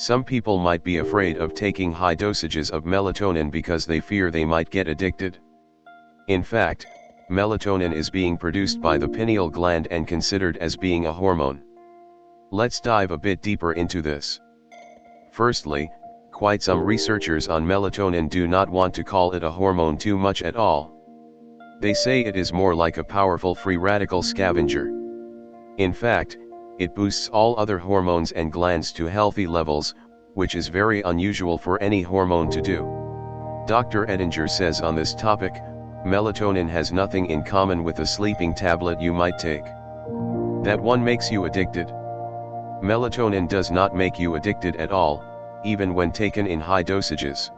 Some people might be afraid of taking high dosages of melatonin because they fear they might get addicted. In fact, melatonin is being produced by the pineal gland and considered as being a hormone. Let's dive a bit deeper into this. Firstly, quite some researchers on melatonin do not want to call it a hormone too much at all. They say it is more like a powerful free radical scavenger. In fact, it boosts all other hormones and glands to healthy levels, which is very unusual for any hormone to do. Dr. Edinger says on this topic, melatonin has nothing in common with a sleeping tablet you might take. That one makes you addicted. Melatonin does not make you addicted at all, even when taken in high dosages.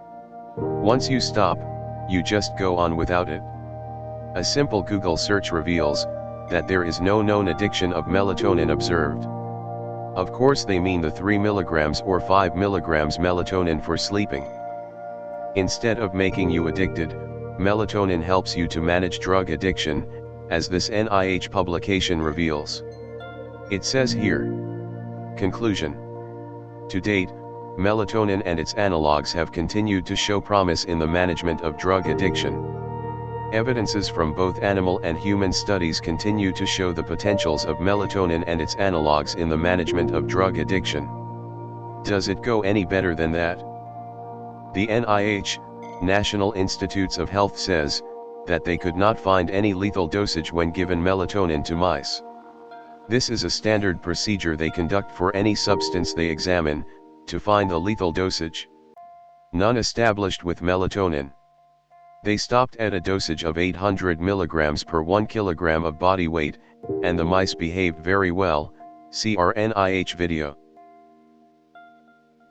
Once you stop, you just go on without it. A simple Google search reveals that there is no known addiction of melatonin observed. Of course they mean the 3 mg or 5 mg melatonin for sleeping. Instead of making you addicted, melatonin helps you to manage drug addiction, as this NIH publication reveals. It says here. Conclusion. To date, melatonin and its analogs have continued to show promise in the management of drug addiction. Evidences from both animal and human studies continue to show the potentials of melatonin and its analogs in the management of drug addiction. Does it go any better than that? The NIH, National Institutes of Health, says that they could not find any lethal dosage when given melatonin to mice. This is a standard procedure they conduct for any substance they examine, to find the lethal dosage. None established with melatonin. They stopped at a dosage of 800 mg per 1 kg of body weight, and the mice behaved very well, see our NIH video.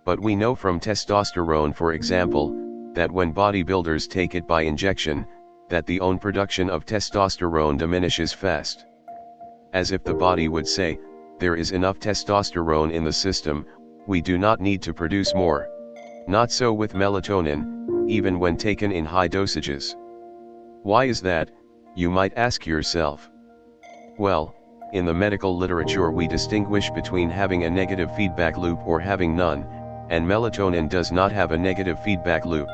But we know from testosterone, for example, that when bodybuilders take it by injection, that the own production of testosterone diminishes fast. As if the body would say, there is enough testosterone in the system, we do not need to produce more. Not so with melatonin, even when taken in high dosages. Why is that, you might ask yourself? Well, in the medical literature we distinguish between having a negative feedback loop or having none, and melatonin does not have a negative feedback loop.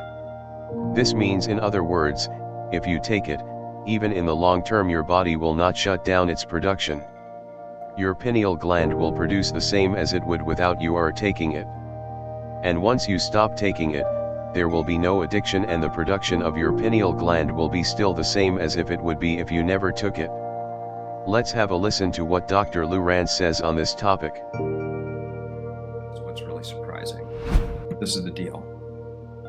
This means, in other words, if you take it, even in the long term your body will not shut down its production. Your pineal gland will produce the same as it would without you are taking it. And once you stop taking it, there will be no addiction and the production of your pineal gland will be still the same as if it would be if you never took it. Let's have a listen to what Dr. Lieurance says on this topic. What's really surprising. This is the deal.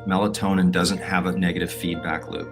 Melatonin doesn't have a negative feedback loop,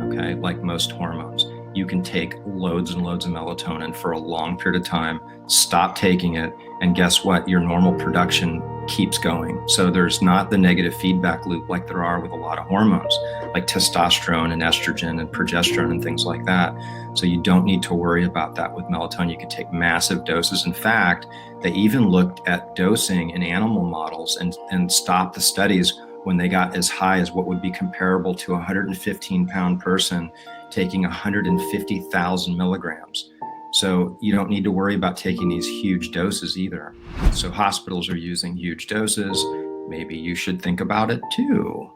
okay, like most hormones. You can take loads and loads of melatonin for a long period of time, stop taking it, and guess what? Your normal production keeps going. So there's not the negative feedback loop like there are with a lot of hormones, like testosterone and estrogen and progesterone and things like that. So you don't need to worry about that with melatonin. You can take massive doses. In fact, they even looked at dosing in animal models and stopped the studies when they got as high as what would be comparable to a 115-pound person taking 150,000 milligrams. So you don't need to worry about taking these huge doses either. So hospitals are using huge doses. Maybe you should think about it too.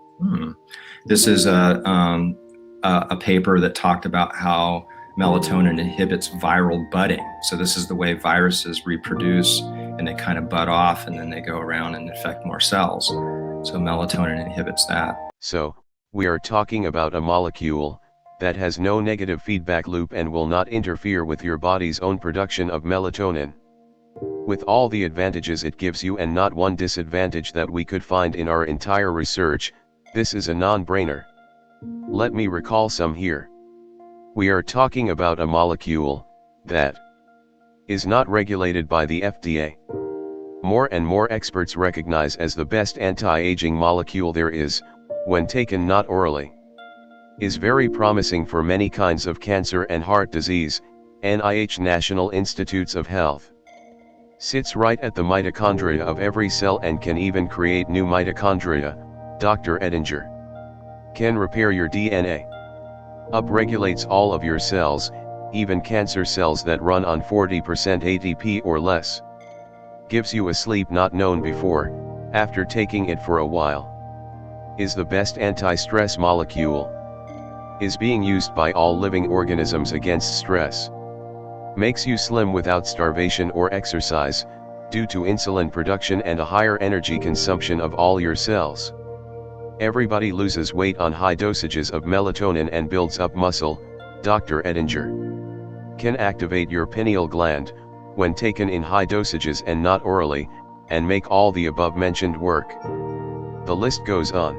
This is a paper that talked about how melatonin inhibits viral budding. So this is the way viruses reproduce, and they kind of bud off and then they go around and infect more cells. So melatonin inhibits that. So, we are talking about a molecule that has no negative feedback loop and will not interfere with your body's own production of melatonin. With all the advantages it gives you and not one disadvantage that we could find in our entire research, this is a non-brainer. Let me recall some here. We are talking about a molecule that is not regulated by the FDA. More and more experts recognize as the best anti-aging molecule there is, when taken not orally. Is very promising for many kinds of cancer and heart disease, NIH National Institutes of Health. Sits right at the mitochondria of every cell and can even create new mitochondria, Dr. Edinger. Can repair your DNA. Upregulates all of your cells, even cancer cells that run on 40% ATP or less. Gives you a sleep not known before, after taking it for a while. Is the best anti-stress molecule. Is being used by all living organisms against stress. Makes you slim without starvation or exercise, due to insulin production and a higher energy consumption of all your cells. Everybody loses weight on high dosages of melatonin and builds up muscle, Dr. Ettinger. Can activate your pineal gland, when taken in high dosages and not orally, and make all the above mentioned work. The list goes on.